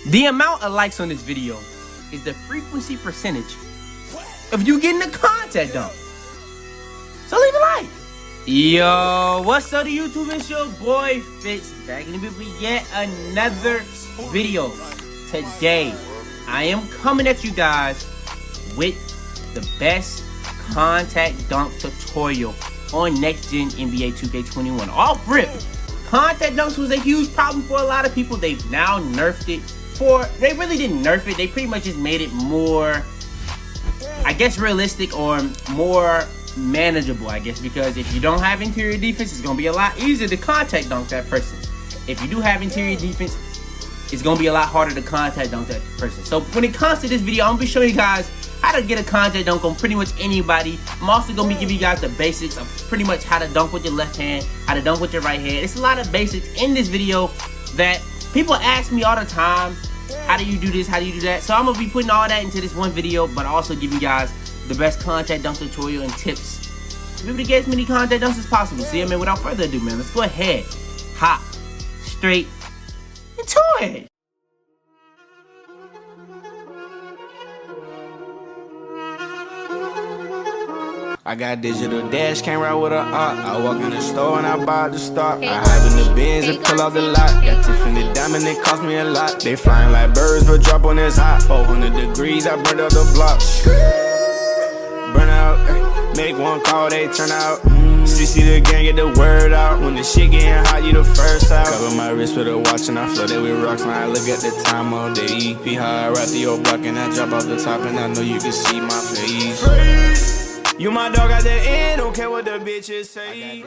The amount of likes on this video is the frequency percentage of you getting a contact dunk. So leave a like. Yo, what's up to YouTube? It's your boy Fitz back in the video with yet another video. Today, I am coming at you guys with the best contact dunk tutorial on next gen NBA 2K21. Off rip, contact dunks was a huge problem for a lot of people. They've now nerfed it. They really didn't nerf it. They pretty much just made it more, I guess, realistic or more manageable, I guess, because if you don't have interior defense, it's gonna be a lot easier to contact dunk that person. If you do have interior defense, it's gonna be a lot harder to contact dunk that person. So when it comes to this video, I'm gonna be showing you guys how to get a contact dunk on pretty much anybody. I'm also gonna be giving you guys the basics of pretty much how to dunk with your left hand, how to dunk with your right hand. It's a lot of basics in this video that people ask me all the time. How do you do this? How do you do that? So I'm gonna be putting all that into this one video, but also give you guys the best contact dunk tutorial and tips to be able to get as many contact dunks as possible. So yeah, man, without further ado, man, let's go ahead, hop straight into it. I got digital dash camera with a op. I walk in the store and I buy the stock. I hide in the bins and pull out the lot. Got Tiffany diamond, it cost me a lot. They flying like birds, but drop on this hot. 400 degrees, I burned up the block. Burn out, make one call, they turn out. CC the gang, get the word out. When the shit getting hot, you the first out. Cover my wrist with a watch and I flood it with rocks. Now I look at the time all day. EP high, I rap the old block and I drop off the top. And I know you can see my face. You my dog at the end, don't care what the bitches say.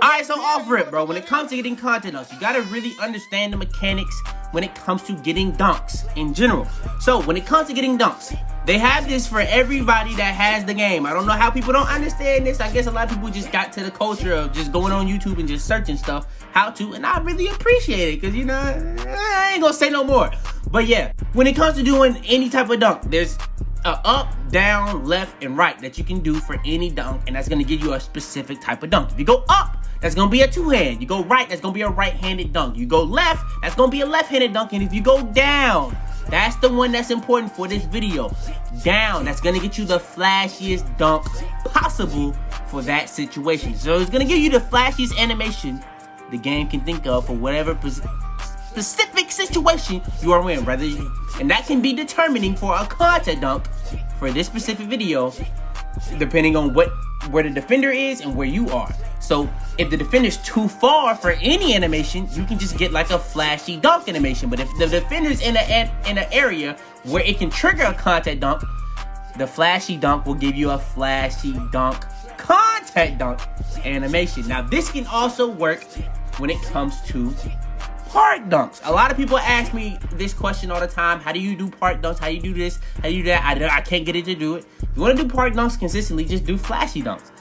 Alright, so off rip, bro, when it comes to getting contact dunks, you gotta really understand the mechanics when it comes to getting dunks in general. So when it comes to getting dunks, they have this for everybody that has the game. I don't know how people don't understand this. I guess a lot of people just got to the culture of just going on YouTube and just searching stuff, how to, and I really appreciate it, because, you know, I ain't gonna say no more. But yeah, when it comes to doing any type of dunk, there's a up, down, left, and right that you can do for any dunk, and that's gonna give you a specific type of dunk. If you go up, that's gonna be a two-hand. You go right, that's gonna be a right-handed dunk. You go left, that's gonna be a left-handed dunk. And if you go down, that's the one that's important for this video. Down, that's gonna get you the flashiest dunk possible for that situation. So it's gonna give you the flashiest animation the game can think of for whatever specific situation you are in, and that can be determining for a contact dunk for this specific video, depending on where the defender is and where you are. So if the defender's too far for any animation, you can just get like a flashy dunk animation. But if the defender's in an area where it can trigger a contact dunk, the flashy dunk will give you a flashy dunk contact dunk animation. Now this can also work when it comes to park dunks. A lot of people ask me this question all the time. How do you do park dunks? How do you do this? How do you do that? I can't get it to do it. If you want to do park dunks consistently, just do flashy dunks.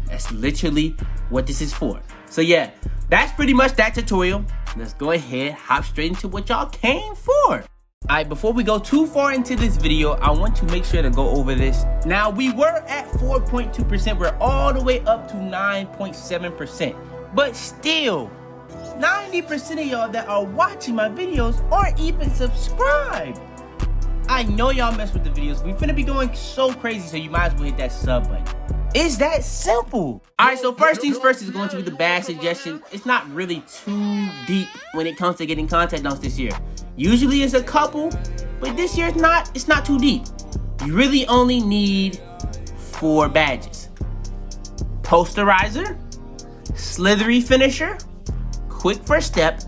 That's literally what this is for. So yeah, that's pretty much that tutorial. Let's go ahead, hop straight into what y'all came for. Alright, before we go too far into this video, I want to make sure to go over this. Now, we were at 4.2%. We're all the way up to 9.7%. But still, 90% of y'all that are watching my videos aren't even subscribed. I know y'all mess with the videos. We finna be going so crazy, so you might as well hit that sub button. It's that simple. Alright, so first things first is going to be the bad suggestion. It's not really too deep when it comes to getting contact dunks this year. Usually it's a couple, but this year it's not too deep. You really only need 4 badges. Posterizer, slithery finisher, quick first step,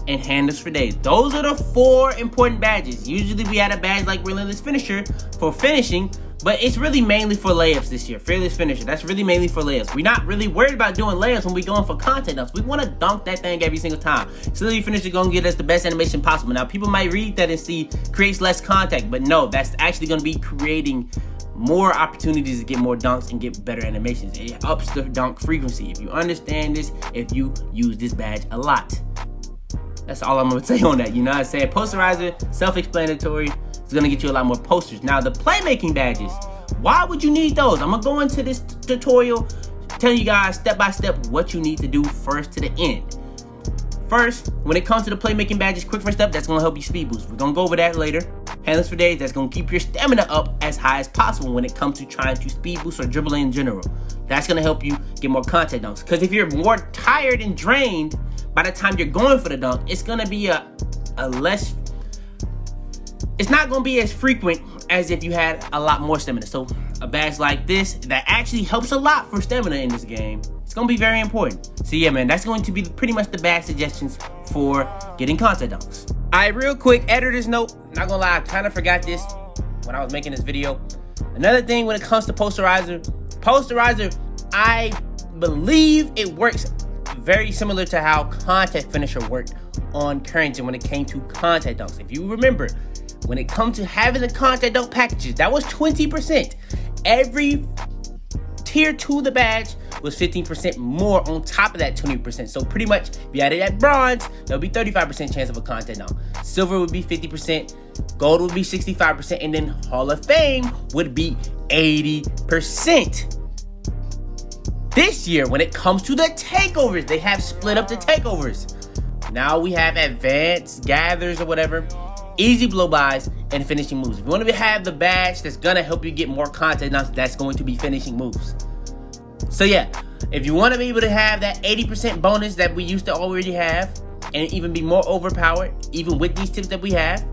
and handles for days. Those are the 4 important badges. Usually we had a badge like relentless finisher for finishing, but it's really mainly for layups this year. Fearless finisher, that's really mainly for layups. We're not really worried about doing layups when we're going for contact dunks. We want to dunk that thing every single time. Slithery finisher is going to get us the best animation possible. Now, people might read that and see creates less contact, but no, that's actually going to be creating more opportunities to get more dunks and get better animations. It ups the dunk frequency. If you understand this, if you use this badge a lot. That's all I'm gonna say on that, you know what I'm saying? Posterizer, self-explanatory. It's gonna get you a lot more posters. Now, the playmaking badges, why would you need those? I'm gonna go into this tutorial telling you guys step by step what you need to do first to the end. First, when it comes to the playmaking badges, quick first step, that's going to help you speed boost. We're going to go over that later. Handlers for days, that's going to keep your stamina up as high as possible when it comes to trying to speed boost or dribble in general. That's going to help you get more contact dunks. Because if you're more tired and drained by the time you're going for the dunk, it's going to be it's not going to be as frequent as if you had a lot more stamina. So a badge like this, that actually helps a lot for stamina in this game. It's going to be very important. So yeah, man, that's going to be pretty much the badge suggestions for getting contact dunks. All right, real quick, editor's note. Not gonna lie, I kind of forgot this when I was making this video. Another thing when it comes to Posterizer, I believe it works very similar to how Contact Finisher worked on Current Gen when it came to contact dunks. If you remember, when it comes to having the contact dunk packages, that was 20%. Every tier 2 of the badge was 15% more on top of that 20%. So pretty much, if you added that bronze, there'll be 35% chance of a contact dunk. Silver would be 50%, gold would be 65%, and then Hall of Fame would be 80%. This year, when it comes to the takeovers, they have split up the takeovers. Now we have advanced gathers or whatever, easy blow-bys, and finishing moves. If you want to have the badge that's going to help you get more contact dunks, that's going to be finishing moves. So yeah, if you want to be able to have that 80% bonus that we used to already have, and even be more overpowered, even with these tips that we have,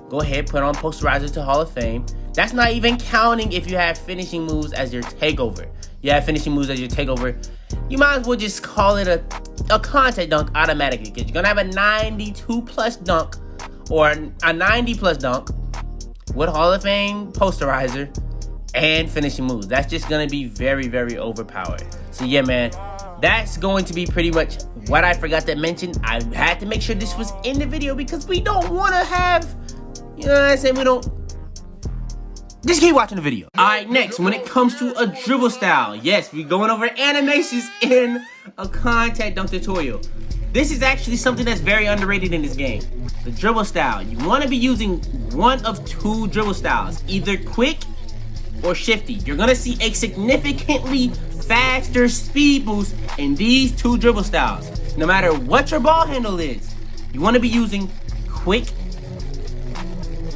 go ahead, put on Posterizer to Hall of Fame. That's not even counting if you have finishing moves as your takeover. You have finishing moves as your takeover, you might as well just call it a contact dunk automatically, because you're going to have a 92 plus dunk or a 90 plus dunk with Hall of Fame Posterizer and finishing moves. That's just going to be very, very overpowered. So yeah, man, that's going to be pretty much what I forgot to mention. I had to make sure this was in the video because we don't want to have, you know what I'm saying, we don't. Just keep watching the video. Alright, next, when it comes to a dribble style, yes, we're going over animations in a contact dunk tutorial. This is actually something that's very underrated in this game. The dribble style. You want to be using one of two dribble styles, either quick or shifty. You're going to see a significantly faster speed boost in these two dribble styles. No matter what your ball handle is, you want to be using quick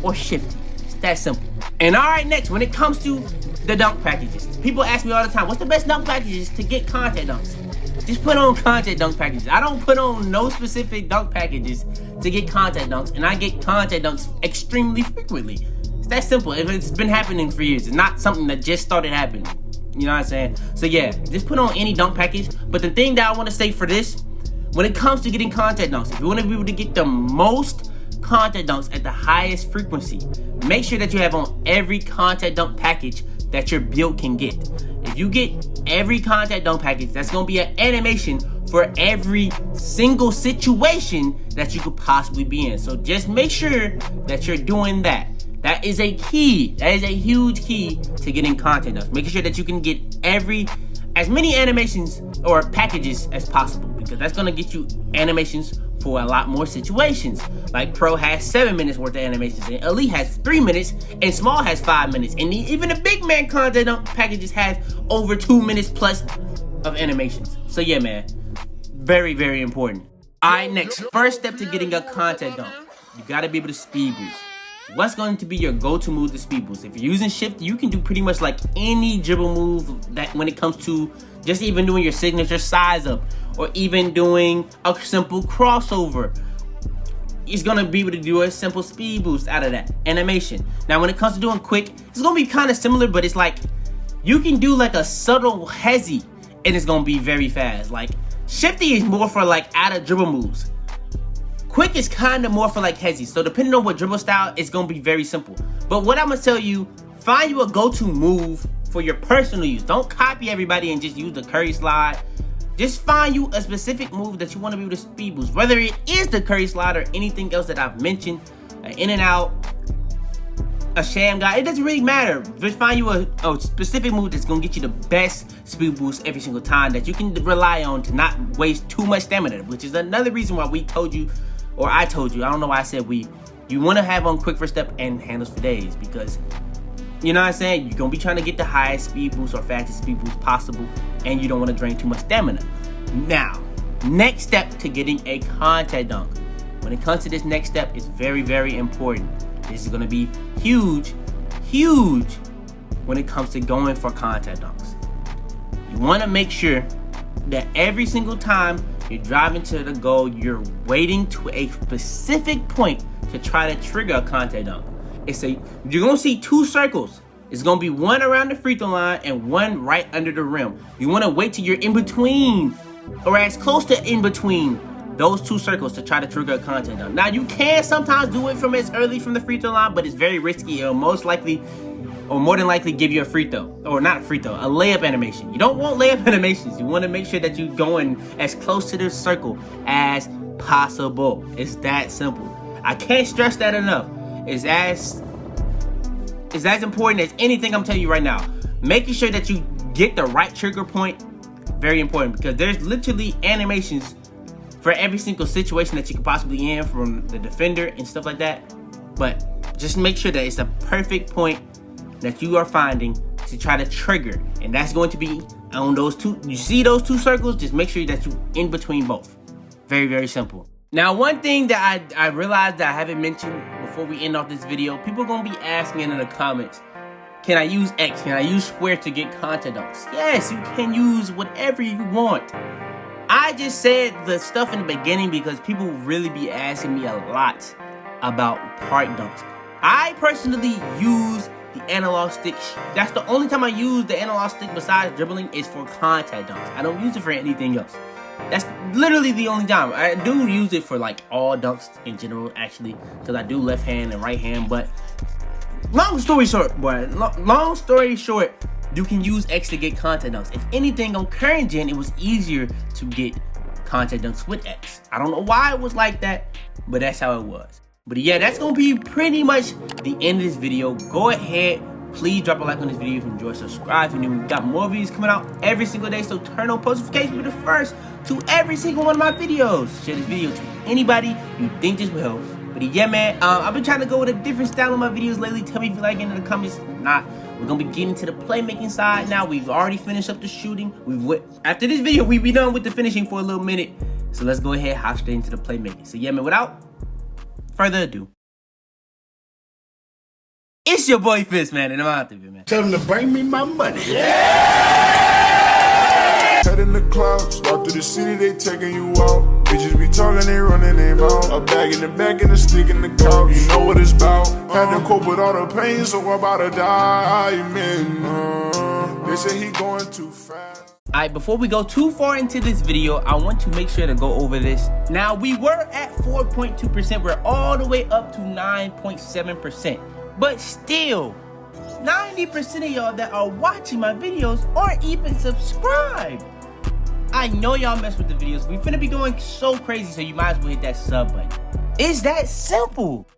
or shifty. It's that simple. And alright, next, when it comes to the dunk packages, people ask me all the time, what's the best dunk packages to get contact dunks? Just put on contact dunk packages. I don't put on no specific dunk packages to get contact dunks, and I get contact dunks extremely frequently. It's that simple. If it's been happening for years, it's not something that just started happening. You know what I'm saying? So yeah, just put on any dunk package. But the thing that I want to say for this, when it comes to getting contact dunks, if you want to be able to get the most contact dunks at the highest frequency, make sure that you have on every contact dunk package that your build can get. If you get every contact dunk package, that's going to be an animation for every single situation that you could possibly be in. So just make sure that you're doing that. That is a key. That is a huge key to getting contact dunks. Making sure that you can get as many animations or packages as possible, because that's going to get you animations for a lot more situations. Like Pro has 7 minutes worth of animations, and Elite has 3 minutes, and Small has 5 minutes, and even the big man content dunk packages have over 2 minutes plus of animations. So yeah, man, very, very important. Alright, next, first step to getting a contact dunk, you gotta be able to speed boost. What's going to be your go-to move to speed boost? If you're using shift, you can do pretty much like any dribble move that when it comes to just even doing your signature size up, or even doing a simple crossover. It's gonna be able to do a simple speed boost out of that animation. Now, when it comes to doing quick, it's gonna be kind of similar, but it's like you can do like a subtle hezzy, and it's gonna be very fast. Like shifty is more for like out of dribble moves. Quick is kind of more for like hezzy. So depending on what dribble style, it's gonna be very simple. But what I'm gonna tell you, find you a go-to move for your personal use. Don't copy everybody and just use the curry slide. Just find you a specific move that you want to be able to speed boost. Whether it is the curry slide or anything else that I've mentioned, an in and out, a sham guy, it doesn't really matter. Just find you a specific move that's going to get you the best speed boost every single time, that you can rely on to not waste too much stamina, which is another reason why we told you, or I told you, I don't know why I said we, you want to have on quick first step and handles for days, because You know what I'm saying? You're gonna be trying to get the highest speed boost or fastest speed boost possible, and you don't want to drain too much stamina. Now, next step to getting a contact dunk. When it comes to this next step, it's very, very important. This is gonna be huge, huge when it comes to going for contact dunks. You wanna make sure that every single time you're driving to the goal, you're waiting to a specific point to try to trigger a contact dunk. You're gonna see two circles. It's gonna be one around the free throw line and one right under the rim. You wanna wait till you're in between, or as close to in between those two circles to try to trigger a contact dunk. Now you can sometimes do it from as early from the free throw line, but it's very risky. It'll most likely, or more than likely, give you a free throw, or not a free throw, a layup animation. You don't want layup animations. You want to make sure that you're going as close to the circle as possible. It's that simple. I can't stress that enough. It's as important as anything I'm telling you right now. Making sure that you get the right trigger point, very important, because there's literally animations for every single situation that you could possibly be in from the defender and stuff like that. But just make sure that it's the perfect point that you are finding to try to trigger, and that's going to be on those two. You see those two circles, just make sure that you're in between both. Very, very simple. Now, one thing that I realized that I haven't mentioned before we end off this video, people are going to be asking in the comments, can I use X? Can I use square to get contact dunks? Yes, you can use whatever you want. I just said the stuff in the beginning because people really be asking me a lot about part dunks. I personally use the analog stick. That's the only time I use the analog stick besides dribbling is for contact dunks. I don't use it for anything else. That's literally the only time. I do use it for like all dunks in general, actually, because I do left hand and right hand. But long story short, you can use X to get contact dunks. If anything, on current gen, it was easier to get contact dunks with X. I don't know why it was like that, but that's how it was. But yeah, that's gonna be pretty much the end of this video. Go ahead, please drop a like on this video if you enjoyed. Subscribe if you're new. We got more videos coming out every single day, so turn on post notifications to be the first to every single one of my videos. Share this video to anybody you think this will help. But yeah, man, I've been trying to go with a different style in my videos lately. Tell me if you like it in the comments. If not, we're gonna be getting to the playmaking side now. We've already finished up the shooting. After this video, we'll be done with the finishing for a little minute. So let's go ahead, hop straight into the playmaking. So yeah, man, without further ado, it's your boy Fitz, man, and I'm out there, man. Tell them to bring me my money. Yeah! Head in the clouds, walk through the city, they taking you out. Bitches be talking, they running their mouth. A bag in the back and a stick in the couch. You know what it's about. Had to cope with all the pain, so I'm about to die, man. They say he going too fast. Alright, before we go too far into this video, I want to make sure to go over this. Now, we were at 4.2%. We're all the way up to 9.7%. But still, 90% of y'all that are watching my videos aren't even subscribed. I know y'all mess with the videos. We finna be going so crazy, so you might as well hit that sub button. It's that simple.